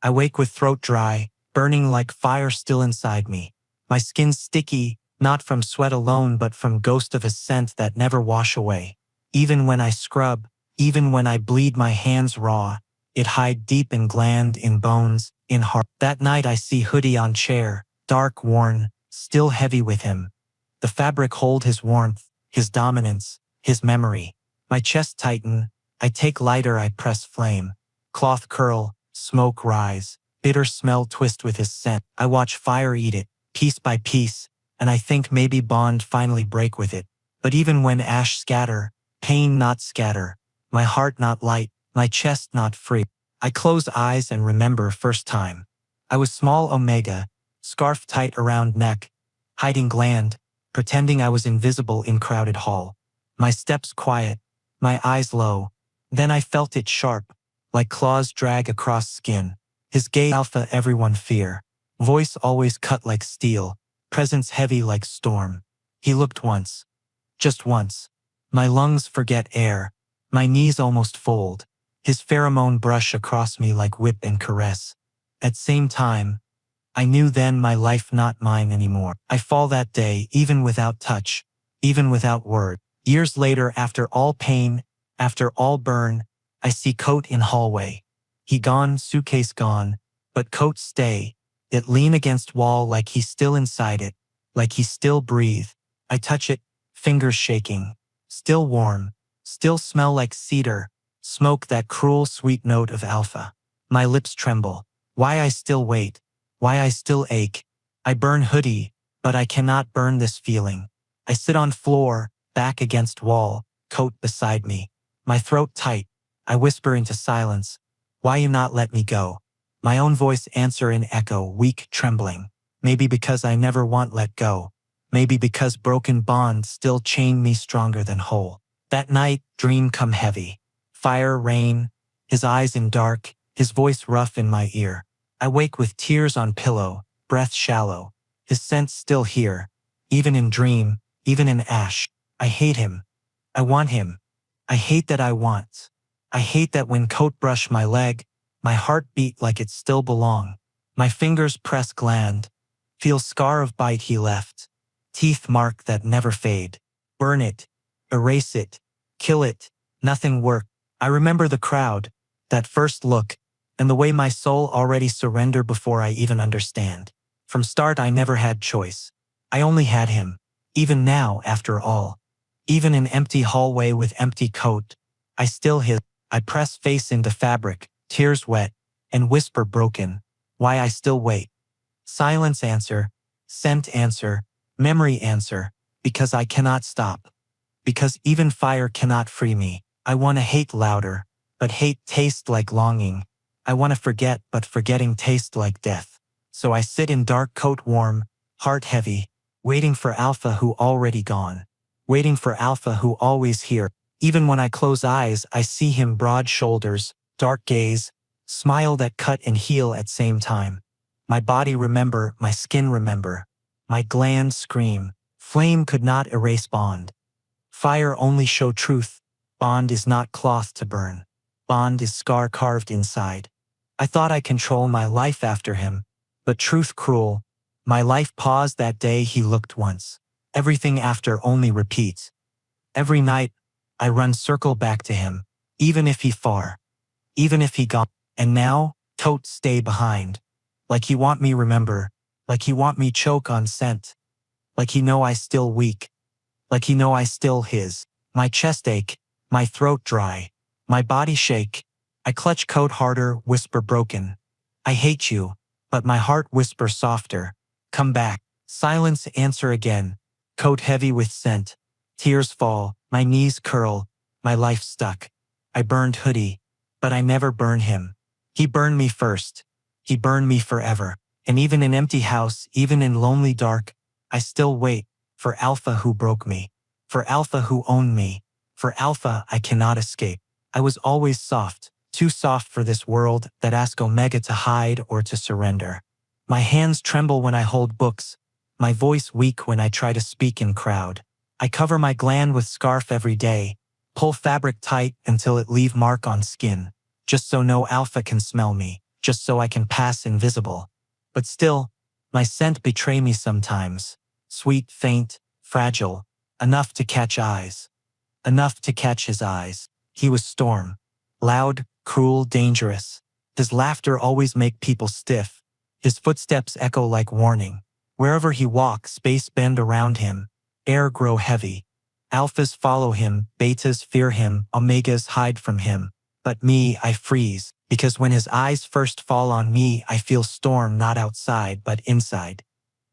I wake with throat dry, burning like fire still inside me. My skin sticky, not from sweat alone but from ghost of a scent that never wash away. Even when I scrub, even when I bleed my hands raw, it hide deep in gland, in bones, in heart. That night I see hoodie on chair, dark worn, still heavy with him. The fabric hold his warmth, his dominance, his memory. My chest tighten, I take lighter, I press flame. Cloth curl, smoke rise, bitter smell twist with his scent. I watch fire eat it, piece by piece, and I think maybe bond finally break with it. But even when ash scatter, pain not scatter, my heart not light, my chest not free. I close eyes and remember first time. I was small omega, scarf tight around neck, hiding gland, pretending I was invisible in crowded hall. My steps quiet, my eyes low. Then I felt it sharp, like claws drag across skin. His gaze alpha everyone fear. Voice always cut like steel, presence heavy like storm. He looked once. Just once. My lungs forget air. My knees almost fold. His pheromone brush across me like whip and caress. At same time, I knew then my life not mine anymore. I fall that day even without touch, even without word. Years later, after all pain, after all burn, I see coat in hallway. He gone, suitcase gone, but coat stay. It lean against wall like he still inside it, like he still breathe. I touch it, fingers shaking. Still warm, still smell like cedar, smoke that cruel sweet note of alpha. My lips tremble. Why I still wait, why I still ache. I burn hoodie, but I cannot burn this feeling. I sit on floor, back against wall, coat beside me. My throat tight, I whisper into silence. Why you not let me go? My own voice answer in echo, weak, trembling. Maybe because I never want let go. Maybe because broken bonds still chain me stronger than whole. That night, dream come heavy. Fire, rain, his eyes in dark, his voice rough in my ear. I wake with tears on pillow, breath shallow. His scent still here, even in dream, even in ash. I hate him. I want him. I hate that I want. I hate that when coat brush my leg, my heart beat like it still belong. My fingers press gland, feel scar of bite he left. Teeth mark that never fade. Burn it, erase it, kill it, nothing work. I remember the crowd, that first look, and the way my soul already surrendered before I even understand. From start I never had choice. I only had him. Even now, after all. Even in empty hallway with empty coat, I still his. I press face into fabric, tears wet, and whisper broken. Why I still wait. Silence answer, scent answer, memory answer, because I cannot stop. Because even fire cannot free me. I want to hate louder, but hate tastes like longing. I want to forget, but forgetting tastes like death. So I sit in dark coat warm, heart heavy, waiting for alpha who already gone. Waiting for alpha who always here. Even when I close eyes, I see him broad shoulders, dark gaze, smile that cut and heal at same time. My body remember, my skin remember. My glands scream. Flame could not erase bond. Fire only show truth. Bond is not cloth to burn. Bond is scar carved inside. I thought I control my life after him, but truth cruel. My life paused that day he looked once. Everything after only repeats. Every night, I run circle back to him, even if he far, even if he gone. And now, tote stay behind. Like he want me remember, like he want me choke on scent. Like he know I still weak, like he know I still his. My chest ache, my throat dry, my body shake. I clutch coat harder, whisper broken. I hate you, but my heart whisper softer. Come back. Silence answer again. Coat heavy with scent. Tears fall, my knees curl, my life stuck. I burned hoodie, but I never burn him. He burned me first. He burned me forever. And even in empty house, even in lonely dark, I still wait for alpha who broke me, for alpha who owned me, for alpha I cannot escape. I was always soft, too soft for this world that asks omega to hide or to surrender. My hands tremble when I hold books, my voice weak when I try to speak in crowd. I cover my gland with scarf every day, pull fabric tight until it leave mark on skin, just so no alpha can smell me. just so I can pass invisible. But still, my scent betray me sometimes. Sweet, faint, fragile, enough to catch eyes. Enough to catch his eyes. He was Storm. Loud, cruel, dangerous. His laughter always make people stiff. His footsteps echo like warning. Wherever he walks, space bend around him. Air grow heavy. Alphas follow him, betas fear him, omegas hide from him. But me, I freeze, because when his eyes first fall on me, I feel Storm not outside but inside.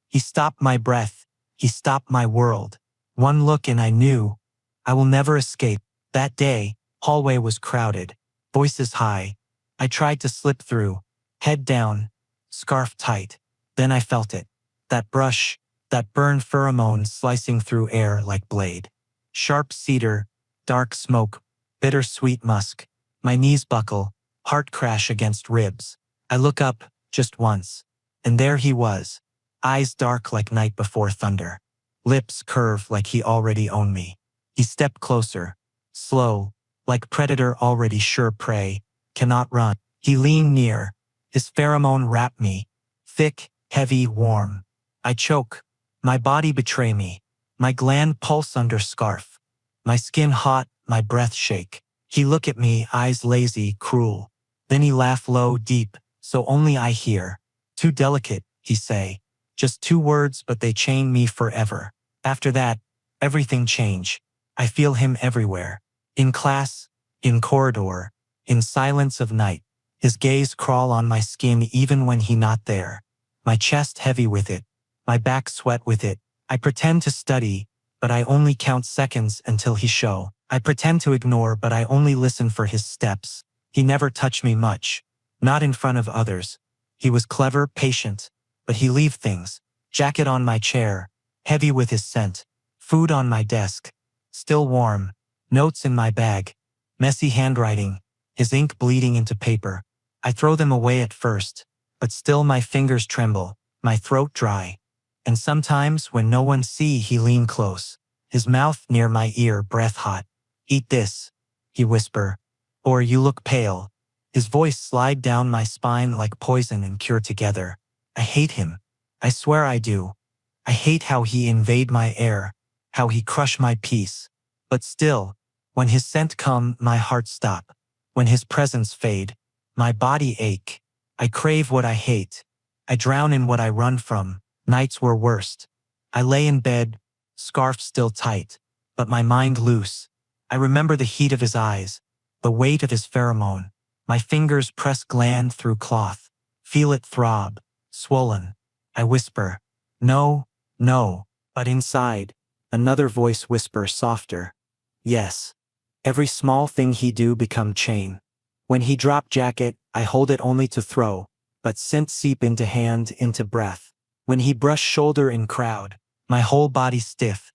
He stopped my breath. He stopped my world. One look and I knew I will never escape. That day, hallway was crowded, voices high. I tried to slip through, head down, scarf tight. Then I felt it. That brush, that burned pheromone slicing through air like blade. Sharp cedar, dark smoke, bittersweet musk. My knees buckle, heart crash against ribs. I look up, just once. And there he was. Eyes dark like night before thunder. Lips curve like he already owned me. He stepped closer, slow, like predator already sure prey, cannot run. He leaned near. His pheromone wrapped me. Thick, heavy, warm. I choke. My body betray me. My gland pulse under scarf. My skin hot, my breath shake. He look at me, eyes lazy, cruel. Then he laugh low, deep, so only I hear. Too delicate, he say. Just 2 words, but they chain me forever. After that, everything change. I feel him everywhere. In class, in corridor, in silence of night. His gaze crawl on my skin even when he not there. My chest heavy with it. My back sweat with it. I pretend to study, but I only count seconds until he show. I pretend to ignore, but I only listen for his steps. He never touched me much. Not in front of others. He was clever, patient, but he leave things. Jacket on my chair, heavy with his scent. Food on my desk, still warm. Notes in my bag. Messy handwriting, his ink bleeding into paper. I throw them away at first, but still my fingers tremble, my throat dry. And sometimes when no one see, he lean close. His mouth near my ear, breath hot. Eat this, he whisper. Or you look pale. His voice slide down my spine like poison and cure together. I hate him. I swear I do. I hate how he invade my air, how he crush my peace. But still, when his scent come, my heart stop. When his presence fade, my body ache. I crave what I hate. I drown in what I run from. Nights were worst. I lay in bed, scarf still tight, but my mind loose. I remember the heat of his eyes, the weight of his pheromone. My fingers press gland through cloth, feel it throb, swollen. I whisper, no, no, but inside, another voice whispers softer. Yes. Every small thing he do become chain. When he drop jacket, I hold it only to throw, but scent seep into hand, into breath. When he brush shoulder in crowd, my whole body stiff,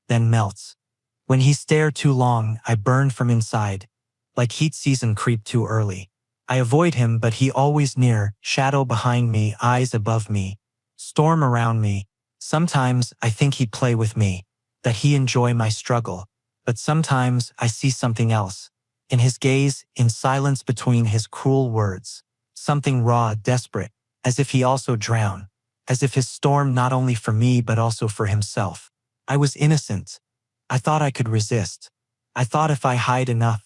then melts. When he stare too long, I burn from inside, like heat season creep too early. I avoid him, but he always near, shadow behind me, eyes above me, storm around me. Sometimes I think he play with me, that he enjoy my struggle, but sometimes I see something else. In his gaze, in silence between his cruel words, something raw, desperate, as if he also drown, as if his storm not only for me but also for himself. I was innocent. I thought I could resist. I thought if I hide enough,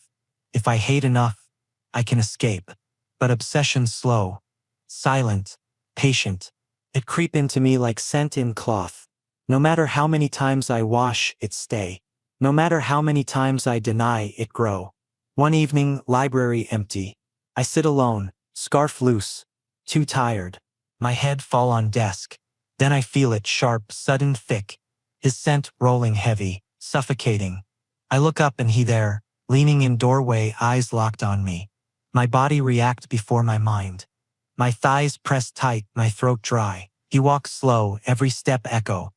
if I hate enough, I can escape. But obsession slow, silent, patient. It creep into me like scent in cloth. No matter how many times I wash, it stay. No matter how many times I deny, it grow. One evening, library empty. I sit alone, scarf loose, too tired. My head fall on desk. Then I feel it sharp, sudden, thick. His scent rolling heavy, suffocating. I look up and he there, leaning in doorway, eyes locked on me. My body react before my mind. My thighs press tight, my throat dry. He walks slow, every step echo.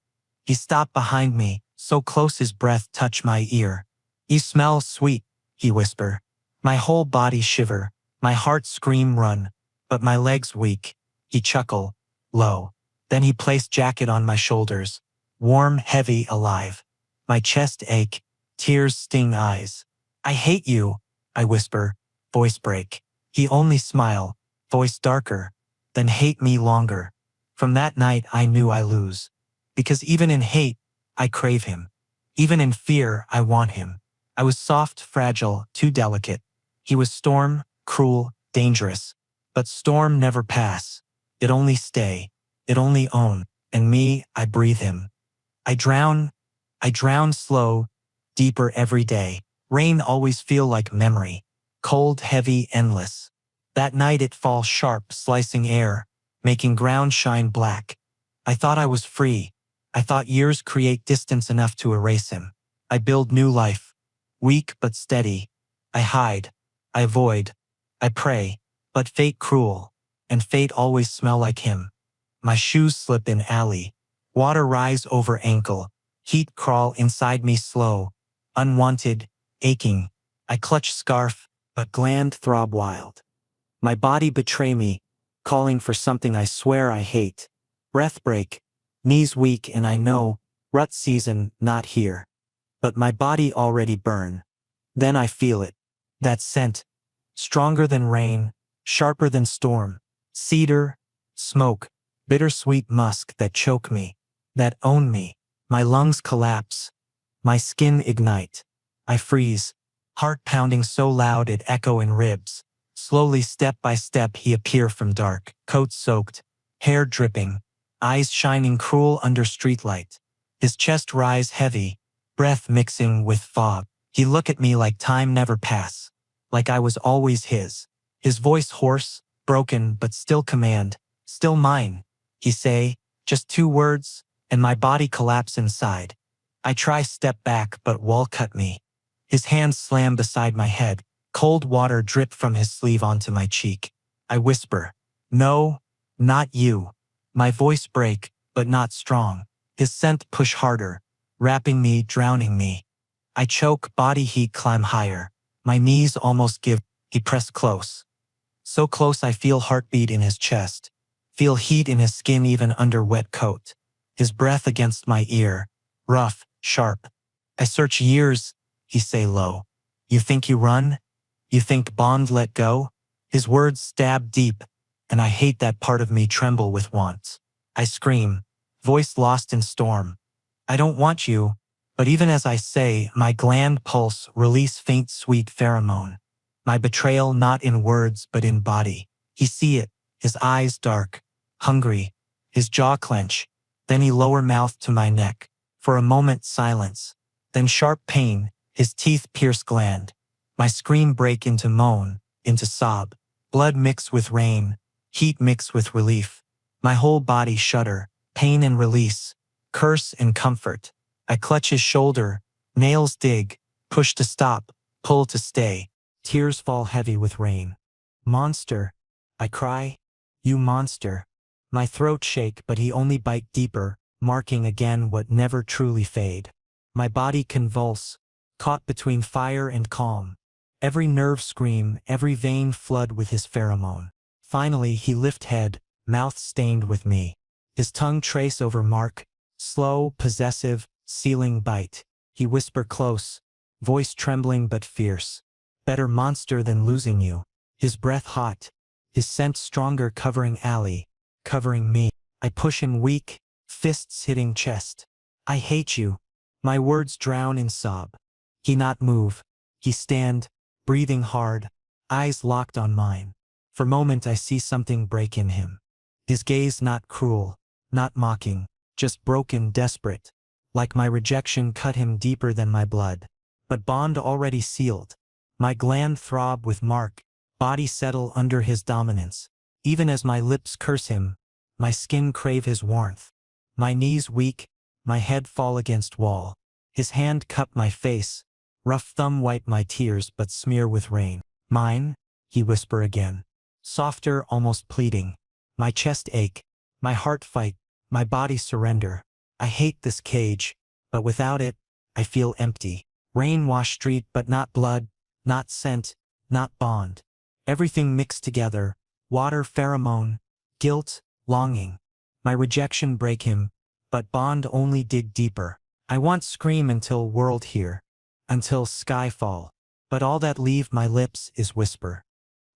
He stopped behind me, so close his breath touched my ear. You smell sweet, he whisper. My whole body shiver, my heart scream run, but my legs weak. He chuckle, low. Then he placed jacket on my shoulders, warm, heavy, alive. My chest ache, tears sting eyes. I hate you, I whisper, voice break. He only smile, voice darker, then hate me longer. From that night I knew I lose. Because even in hate, I crave him. Even in fear, I want him. I was soft, fragile, too delicate. He was storm, cruel, dangerous. But storm never pass. It only stay. It only own. And me, I breathe him. I drown. I drown slow, deeper every day. Rain always feel like memory. Cold, heavy, endless. That night it fall sharp, slicing air, making ground shine black. I thought I was free. I thought years create distance enough to erase him. I build new life. Weak but steady. I hide. I avoid. I pray. But fate cruel. And fate always smell like him. My shoes slip in alley. Water rise over ankle. Heat crawl inside me slow. Unwanted. Aching. I clutch scarf, but gland throb wild. My body betray me, calling for something I swear I hate. Breath break. Knees weak and I know, rut season, not here. But my body already burn. Then I feel it. That scent. Stronger than rain, sharper than storm. Cedar, smoke, bittersweet musk that choke me, that own me. My lungs collapse. My skin ignite. I freeze. Heart pounding so loud it echo in ribs. Slowly step by step he appear from dark, coat soaked, hair dripping, eyes shining cruel under streetlight. His chest rise heavy, breath mixing with fog. He look at me like time never pass, like I was always his. His voice hoarse, broken but still command, still mine. He say, just 2 words, and my body collapse inside. I try step back but wall cut me. His hands slam beside my head, cold water drip from his sleeve onto my cheek. I whisper, no, not you. My voice break, but not strong. His scent push harder, wrapping me, drowning me. I choke, body heat climb higher. My knees almost give. He pressed close. So close I feel heartbeat in his chest. Feel heat in his skin even under wet coat. His breath against my ear. Rough, sharp. I search years, he say low. You think you run? You think bond let go? His words stab deep, and I hate that part of me tremble with want. I scream, voice lost in storm. I don't want you, but even as I say, my gland pulse release faint sweet pheromone. My betrayal not in words but in body. He see it, his eyes dark, hungry, his jaw clench, then he lower mouth to my neck. For a moment silence, then sharp pain, his teeth pierce gland. My scream break into moan, into sob. Blood mix with rain, heat mix with relief. My whole body shudder, pain and release, curse and comfort. I clutch his shoulder, nails dig, push to stop, pull to stay. Tears fall heavy with rain. Monster, I cry, you monster. My throat shake but he only bite deeper, marking again what never truly fade. My body convulse, caught between fire and calm. Every nerve scream, every vein flood with his pheromone. Finally he lift head, mouth stained with me. His tongue trace over mark, slow, possessive, sealing bite. He whisper close, voice trembling but fierce. Better monster than losing you. His breath hot, his scent stronger covering alley, covering me. I push him weak, fists hitting chest. I hate you. My words drown in sob. He not move. He stand, breathing hard, eyes locked on mine. For moment I see something break in him. His gaze not cruel, not mocking, just broken, desperate. Like my rejection cut him deeper than my blood. But bond already sealed. My gland throb with mark, body settle under his dominance. Even as my lips curse him, my skin crave his warmth. My knees weak, my head fall against wall. His hand cup my face, rough thumb wipe my tears but smear with rain. Mine, he whisper again. Softer, almost pleading. My chest ache, my heart fight, my body surrender. I hate this cage, but without it, I feel empty. Rain wash street but not blood, not scent, not bond. Everything mixed together, water, pheromone, guilt, longing. My rejection break him, but bond only dig deeper. I want scream until world hear, until sky fall. But all that leave my lips is whisper.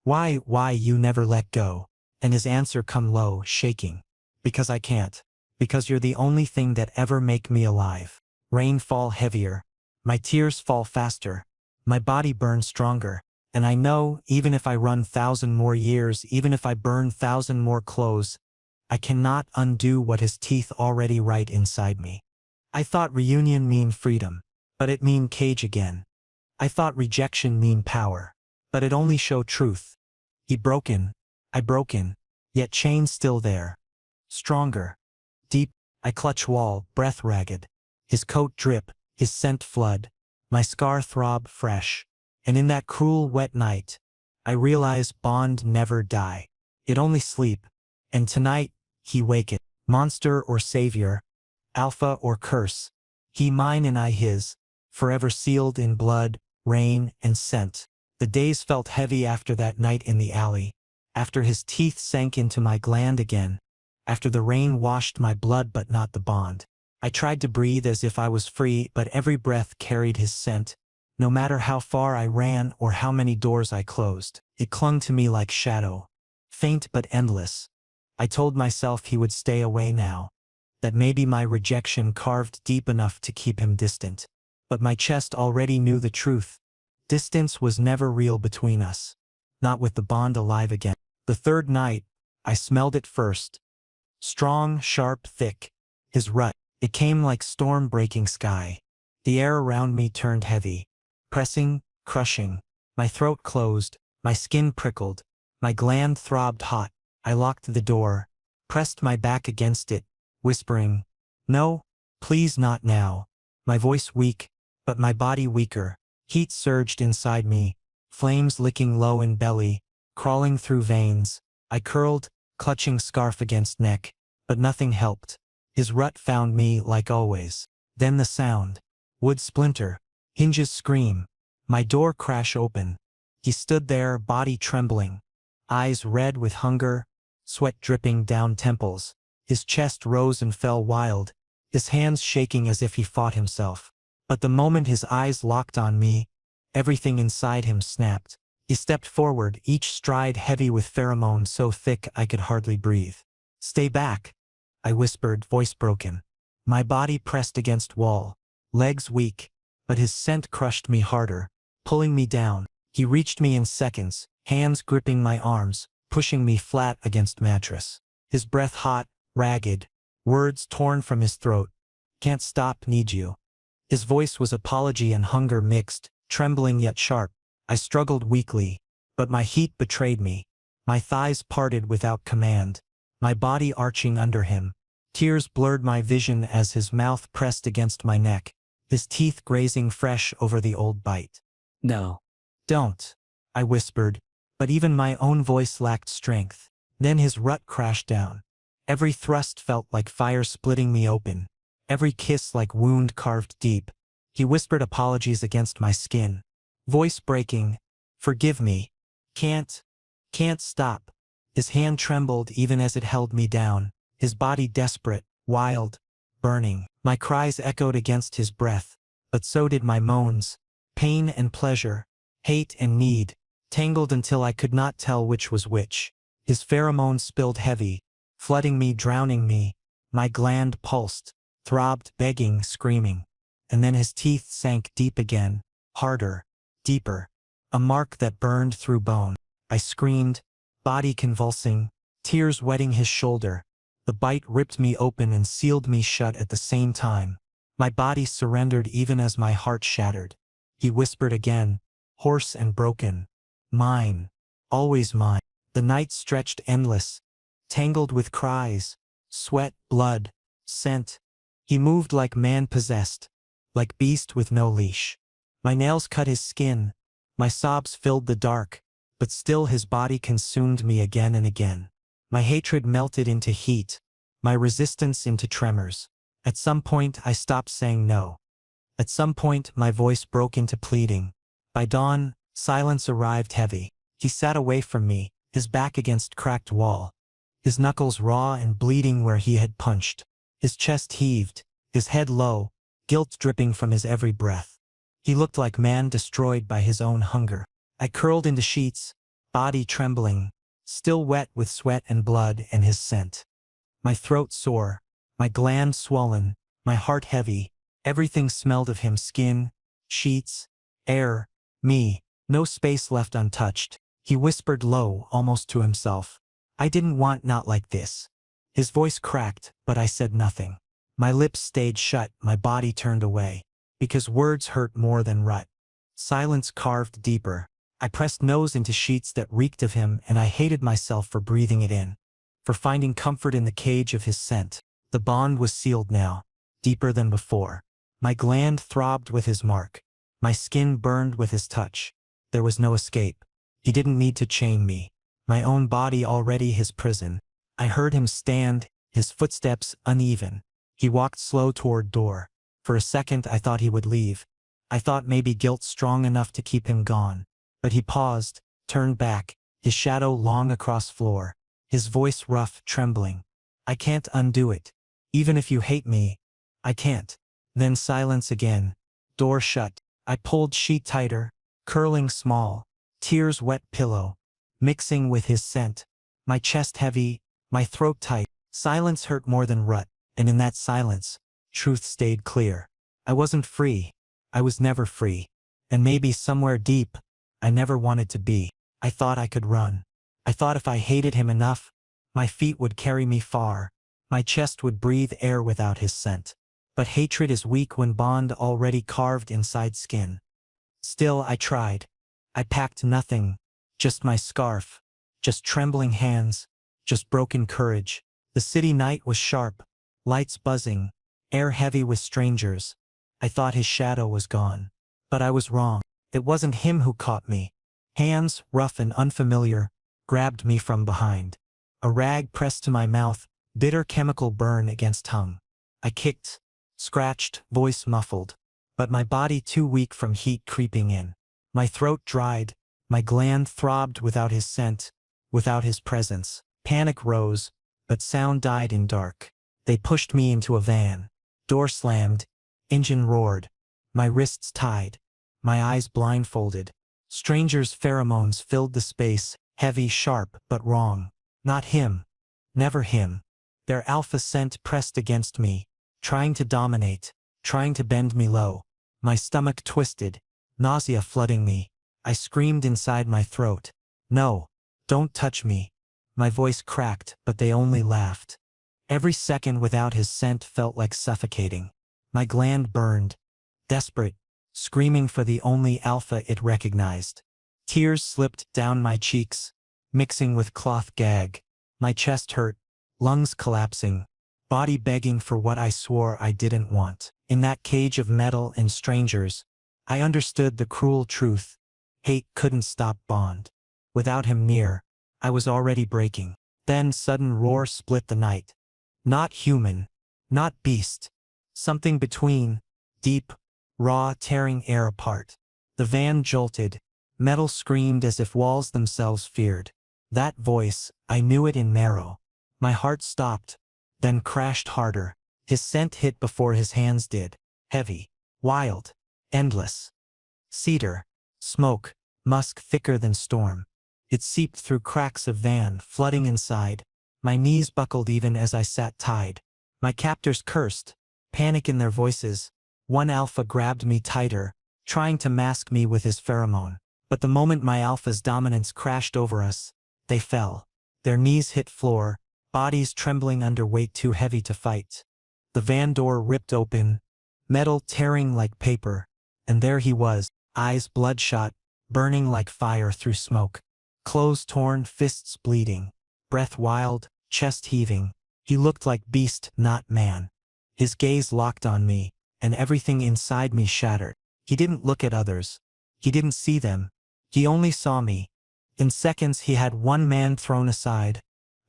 Why you never let go?" And his answer come low, shaking. "Because I can't. Because you're the only thing that ever make me alive." Rain fall heavier. My tears fall faster. My body burns stronger. And I know, even if I run 1,000 more years, even if I burn 1,000 more clothes, I cannot undo what his teeth already write inside me. I thought reunion mean freedom, but it mean cage again. I thought rejection mean power, but it only show truth. He broken, I broken, yet chain still there. Stronger. Deep, I clutch wall, breath ragged. His coat drip, his scent flood. My scar throb fresh. And in that cruel wet night, I realize bond never die. It only sleep. And tonight, he waketh. Monster or savior, alpha or curse. He mine and I his, forever sealed in blood, rain, and scent. The days felt heavy after that night in the alley, after his teeth sank into my gland again, after the rain washed my blood but not the bond. I tried to breathe as if I was free, but every breath carried his scent. No matter how far I ran or how many doors I closed, it clung to me like shadow, faint but endless. I told myself he would stay away now, that maybe my rejection carved deep enough to keep him distant. But my chest already knew the truth. Distance was never real between us, not with the bond alive again. The third night, I smelled it first. Strong, sharp, thick. His rut. It came like storm-breaking sky. The air around me turned heavy. Pressing, crushing. My throat closed, my skin prickled, my gland throbbed hot. I locked the door, pressed my back against it, whispering, "No, please not now." My voice weak, but my body weaker. Heat surged inside me, flames licking low in belly, crawling through veins. I curled, clutching scarf against neck, but nothing helped. His rut found me like always. Then the sound. Wood splinter. Hinges scream. My door crash open. He stood there, body trembling. Eyes red with hunger, sweat dripping down temples. His chest rose and fell wild, his hands shaking as if he fought himself. But the moment his eyes locked on me, everything inside him snapped. He stepped forward, each stride heavy with pheromone so thick I could hardly breathe. "Stay back," I whispered, voice broken. My body pressed against wall, legs weak, but his scent crushed me harder, pulling me down. He reached me in seconds, hands gripping my arms, pushing me flat against mattress. His breath hot, ragged, words torn from his throat. "Can't stop, need you." His voice was apology and hunger mixed, trembling yet sharp. I struggled weakly, but my heat betrayed me. My thighs parted without command, my body arching under him. Tears blurred my vision as his mouth pressed against my neck, his teeth grazing fresh over the old bite. "No. Don't," I whispered, but even my own voice lacked strength. Then his rut crashed down. Every thrust felt like fire splitting me open, every kiss like wound carved deep. He whispered apologies against my skin, voice breaking, "Forgive me. Can't stop." His hand trembled even as it held me down, his body desperate, wild, burning. My cries echoed against his breath, but so did my moans. Pain and pleasure, hate and need, tangled until I could not tell which was which. His pheromones spilled heavy, flooding me, drowning me. My gland pulsed, throbbed, begging, screaming. And then his teeth sank deep again, harder, deeper. A mark that burned through bone. I screamed, body convulsing, tears wetting his shoulder. The bite ripped me open and sealed me shut at the same time. My body surrendered even as my heart shattered. He whispered again, hoarse and broken, "Mine, always mine." The night stretched endless, tangled with cries, sweat, blood, scent. He moved like man possessed, like beast with no leash. My nails cut his skin, my sobs filled the dark, but still his body consumed me again and again. My hatred melted into heat, my resistance into tremors. At some point I stopped saying no. At some point my voice broke into pleading. By dawn, silence arrived heavy. He sat away from me, his back against cracked wall, his knuckles raw and bleeding where he had punched. His chest heaved, his head low, guilt dripping from his every breath. He looked like man destroyed by his own hunger. I curled into sheets, body trembling, still wet with sweat and blood and his scent. My throat sore, my glands swollen, my heart heavy, everything smelled of him: skin, sheets, air, me, no space left untouched. He whispered low, almost to himself. I didn't want not like this. His voice cracked, but I said nothing. My lips stayed shut, my body turned away. Because words hurt more than rut. Silence carved deeper. I pressed nose into sheets that reeked of him, and I hated myself for breathing it in. For finding comfort in the cage of his scent. The bond was sealed now, deeper than before. My gland throbbed with his mark. My skin burned with his touch. There was no escape. He didn't need to chain me. My own body already his prison. I heard him stand, his footsteps uneven. He walked slow toward door. For a second I thought he would leave. I thought maybe guilt strong enough to keep him gone. But he paused, turned back, his shadow long across floor. His voice rough, trembling. I can't undo it. Even if you hate me, I can't. Then silence again. Door shut. I pulled sheet tighter, curling small. Tears wet pillow, mixing with his scent. My chest heavy, my throat tight. Silence hurt more than rut, and in that silence, truth stayed clear. I wasn't free. I was never free. And maybe somewhere deep, I never wanted to be. I thought I could run. I thought if I hated him enough, my feet would carry me far. My chest would breathe air without his scent. But hatred is weak when bond already carved inside skin. Still I tried. I packed nothing, just my scarf, just trembling hands, just broken courage. The city night was sharp, lights buzzing, air heavy with strangers. I thought his shadow was gone. But I was wrong. It wasn't him who caught me. Hands, rough and unfamiliar, grabbed me from behind. A rag pressed to my mouth, bitter chemical burn against tongue. I kicked, scratched, voice muffled. But my body too weak from heat creeping in. My throat dried, my gland throbbed without his scent, without his presence. Panic rose, but sound died in dark. They pushed me into a van. Door slammed, engine roared. My wrists tied, my eyes blindfolded. Strangers' pheromones filled the space, heavy, sharp, but wrong. Not him. Never him. Their alpha scent pressed against me, trying to dominate, trying to bend me low. My stomach twisted, nausea flooding me. I screamed inside my throat. No, don't touch me. My voice cracked, but they only laughed. Every second without his scent felt like suffocating. My gland burned, desperate, screaming for the only alpha it recognized. Tears slipped down my cheeks, mixing with cloth gag. My chest hurt, lungs collapsing, body begging for what I swore I didn't want. In that cage of metal and strangers, I understood the cruel truth. Hate couldn't stop bond. Without him near, I was already breaking. Then sudden roar split the night. Not human, not beast. Something between, deep, raw, tearing air apart. The van jolted. Metal screamed as if walls themselves feared. That voice, I knew it in marrow. My heart stopped, then crashed harder. His scent hit before his hands did. Heavy, wild, endless. Cedar, smoke, musk thicker than storm. It seeped through cracks of van, flooding inside. My knees buckled even as I sat tied. My captors cursed, panic in their voices. One alpha grabbed me tighter, trying to mask me with his pheromone. But the moment my alpha's dominance crashed over us, they fell. Their knees hit floor, bodies trembling under weight too heavy to fight. The van door ripped open, metal tearing like paper, and there he was, eyes bloodshot, burning like fire through smoke. Clothes torn, fists bleeding, breath wild, chest heaving. He looked like beast, not man. His gaze locked on me, and everything inside me shattered. He didn't look at others. He didn't see them. He only saw me. In seconds he had one man thrown aside,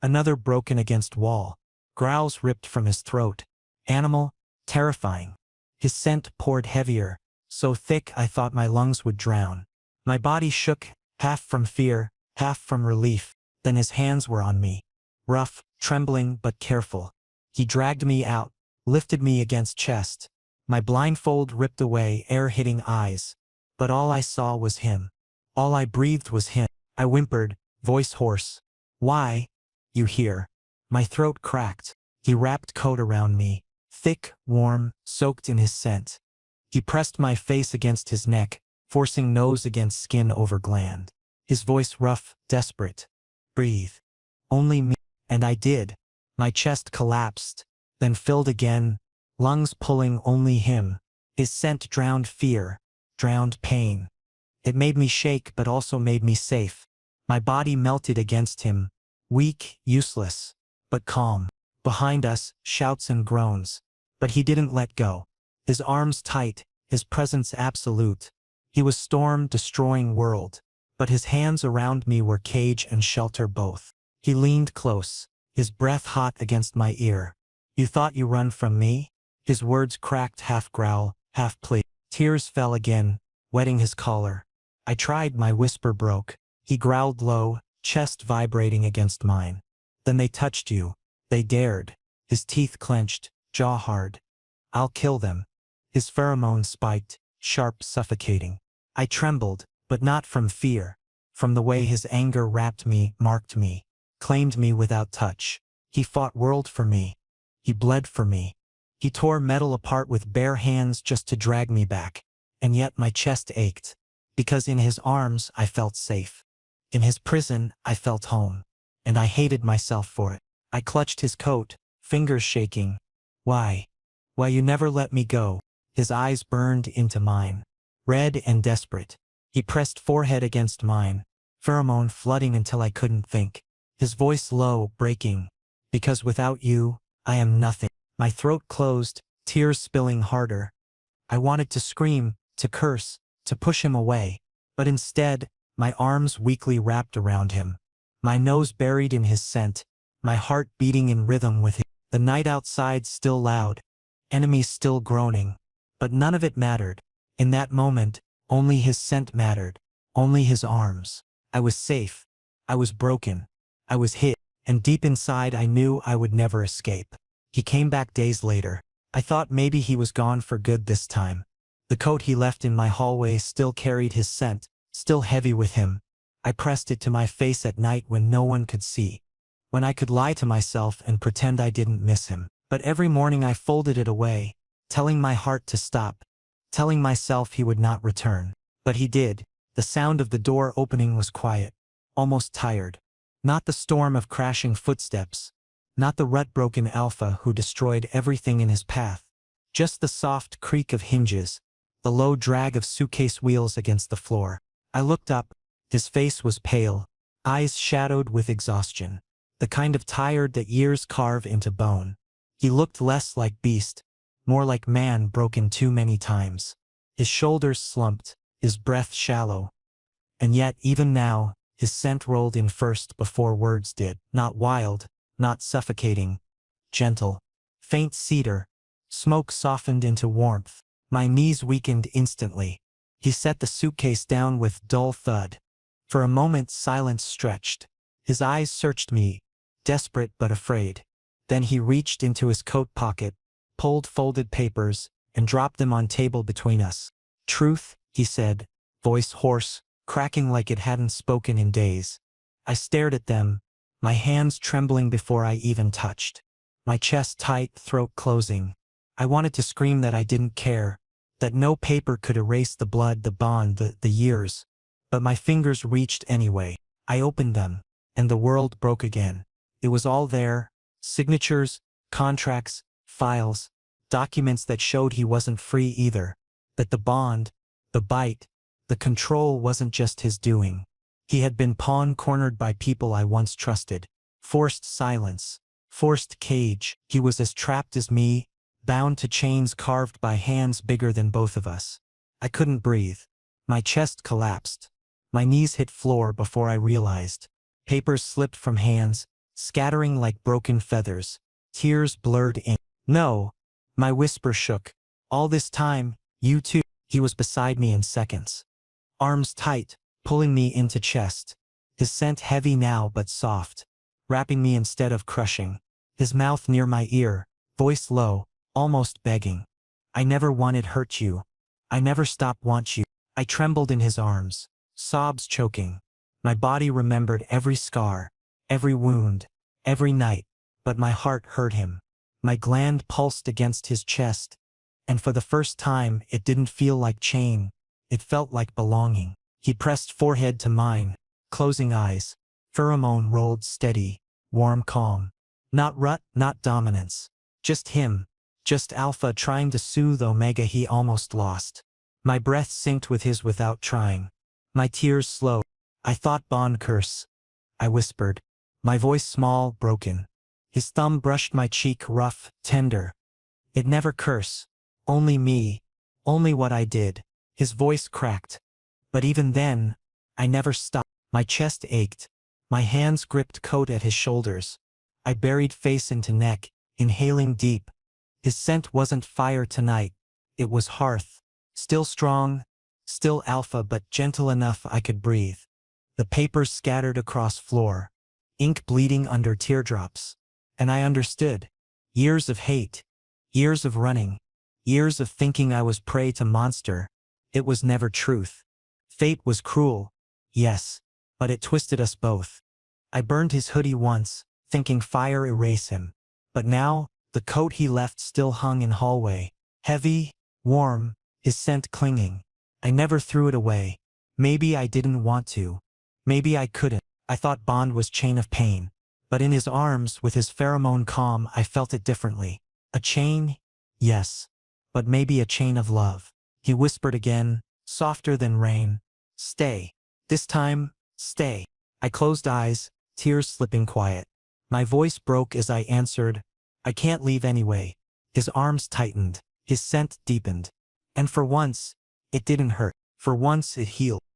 another broken against wall. Growls ripped from his throat. Animal, terrifying. His scent poured heavier, so thick I thought my lungs would drown. My body shook, half from fear, half from relief. Then his hands were on me. Rough, trembling but careful. He dragged me out, lifted me against chest. My blindfold ripped away, air hitting eyes. But all I saw was him. All I breathed was him. I whimpered, voice hoarse. Why? You hear. My throat cracked. He wrapped coat around me, thick, warm, soaked in his scent. He pressed my face against his neck, forcing nose against skin over gland. His voice rough, desperate. Breathe. Only me. And I did. My chest collapsed, then filled again, lungs pulling only him. His scent drowned fear, drowned pain. It made me shake but also made me safe. My body melted against him, weak, useless, but calm. Behind us, shouts and groans. But he didn't let go. His arms tight, his presence absolute. He was storm-destroying world. But his hands around me were cage and shelter both. He leaned close, his breath hot against my ear. You thought you run from me? His words cracked half growl, half plea. Tears fell again, wetting his collar. I tried, my whisper broke. He growled low, chest vibrating against mine. Then they touched you. They dared. His teeth clenched, jaw hard. I'll kill them. His pheromones spiked, sharp, suffocating. I trembled, but not from fear. From the way his anger wrapped me, marked me, claimed me without touch. He fought world for me. He bled for me. He tore metal apart with bare hands just to drag me back. And yet my chest ached. Because in his arms I felt safe. In his prison I felt home. And I hated myself for it. I clutched his coat, fingers shaking. Why? Why you never let me go? His eyes burned into mine. Red and desperate. He pressed forehead against mine. Pheromone flooding until I couldn't think. His voice low, breaking. Because without you, I am nothing. My throat closed, tears spilling harder. I wanted to scream, to curse, to push him away. But instead, my arms weakly wrapped around him. My nose buried in his scent, my heart beating in rhythm with him. The night outside still loud, enemies still groaning. But none of it mattered. In that moment, only his scent mattered, only his arms. I was safe. I was broken. I was hit. And deep inside I knew I would never escape. He came back days later. I thought maybe he was gone for good this time. The coat he left in my hallway still carried his scent, still heavy with him. I pressed it to my face at night when no one could see. When I could lie to myself and pretend I didn't miss him. But every morning I folded it away, telling my heart to stop, telling myself he would not return. But he did. The sound of the door opening was quiet, almost tired. Not the storm of crashing footsteps, not the rut-broken alpha who destroyed everything in his path. Just the soft creak of hinges, the low drag of suitcase wheels against the floor. I looked up. His face was pale, eyes shadowed with exhaustion, the kind of tired that years carve into bone. He looked less like beast, more like man broken too many times. His shoulders slumped, his breath shallow. And yet, even now, his scent rolled in first before words did. Not wild, not suffocating. Gentle. Faint cedar. Smoke softened into warmth. My knees weakened instantly. He set the suitcase down with dull thud. For a moment silence stretched. His eyes searched me, desperate but afraid. Then he reached into his coat pocket, pulled folded papers, and dropped them on table between us. Truth, he said, voice hoarse, cracking like it hadn't spoken in days. I stared at them, my hands trembling before I even touched. My chest tight, throat closing. I wanted to scream that I didn't care, that no paper could erase the blood, the bond, the years. But my fingers reached anyway. I opened them, and the world broke again. It was all there, signatures, contracts, files, documents that showed he wasn't free either, that the bond, the bite, the control wasn't just his doing. He had been pawn-cornered by people I once trusted. Forced silence, forced cage. He was as trapped as me, bound to chains carved by hands bigger than both of us. I couldn't breathe. My chest collapsed. My knees hit floor before I realized. Papers slipped from hands, scattering like broken feathers. Tears blurred in. No. My whisper shook. All this time, you too. He was beside me in seconds. Arms tight, pulling me into chest. His scent heavy now but soft, wrapping me instead of crushing. His mouth near my ear, voice low, almost begging. I never wanted hurt you. I never stop want you. I trembled in his arms, sobs choking. My body remembered every scar, every wound, every night, but my heart heard him. My gland pulsed against his chest, and for the first time it didn't feel like chain, it felt like belonging. He pressed forehead to mine, closing eyes. Pheromone rolled steady, warm calm. Not rut, not dominance. Just him. Just alpha trying to soothe omega he almost lost. My breath synced with his without trying. My tears slowed. I thought bond curse. I whispered. My voice small, broken. His thumb brushed my cheek rough, tender. It never curse. Only me. Only what I did. His voice cracked. But even then, I never stopped. My chest ached. My hands gripped coat at his shoulders. I buried face into neck, inhaling deep. His scent wasn't fire tonight. It was hearth. Still strong, still alpha but gentle enough I could breathe. The papers scattered across floor. Ink bleeding under teardrops. And I understood. Years of hate. Years of running. Years of thinking I was prey to monster. It was never truth. Fate was cruel. Yes. But it twisted us both. I burned his hoodie once, thinking fire erase him. But now, the coat he left still hung in hallway. Heavy, warm, his scent clinging. I never threw it away. Maybe I didn't want to. Maybe I couldn't. I thought bond was chain of pain. But in his arms, with his pheromone calm, I felt it differently. A chain? Yes. But maybe a chain of love. He whispered again, softer than rain. Stay. This time, stay. I closed eyes, tears slipping quiet. My voice broke as I answered, I can't leave anyway. His arms tightened. His scent deepened. And for once, it didn't hurt. For once it healed.